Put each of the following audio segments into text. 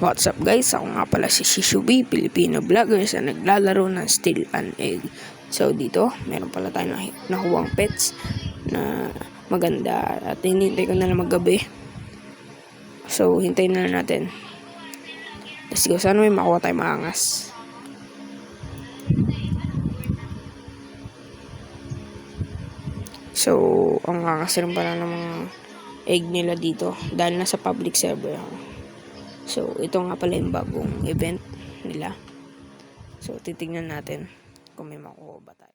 What's up guys? Ako nga pala si Shishubi, Filipino vlogger sa naglalaro ng Still an Egg. So dito, meron pala tayong nakuwang pets na maganda at hinintay ko na lang maggabi. So hintayin na natin. Let's go, sana may makuha tayong maangas. So, ang angas rin pala ng mga egg nila dito dahil nasa public server ako. So, ito nga pala yung bagong event nila. So, titignan natin kung may makuha ba tayo.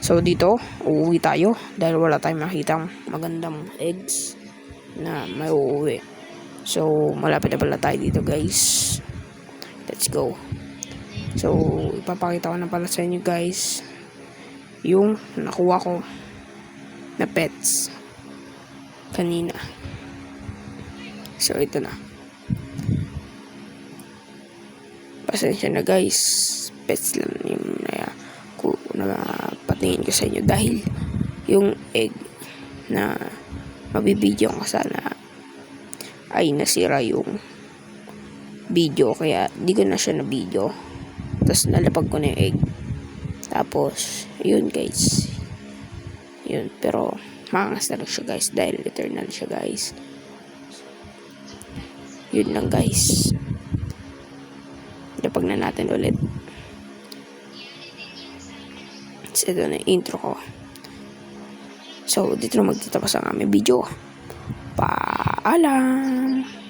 So dito, uuwi tayo dahil wala tayong makitang magandang eggs na may uuwi. So malapit na pala tayo dito guys. Let's go. So ipapakita ko na pala sa inyo guys yung nakuha ko na pets kanina. So ito na. Pasensya na guys, pets lang yung patingin ko sa inyo dahil yung egg na mabibidyo ko sana ay nasira yung video, kaya di ko na siya na video. Tapos nalapag ko na yung egg, tapos yun guys, yun. Pero maangas na lang siya guys dahil eternal siya guys. Yun lang guys, lapag na natin ulit. So, ito na yung intro ko. So, dito na magtatapos ang aming video. Paalam!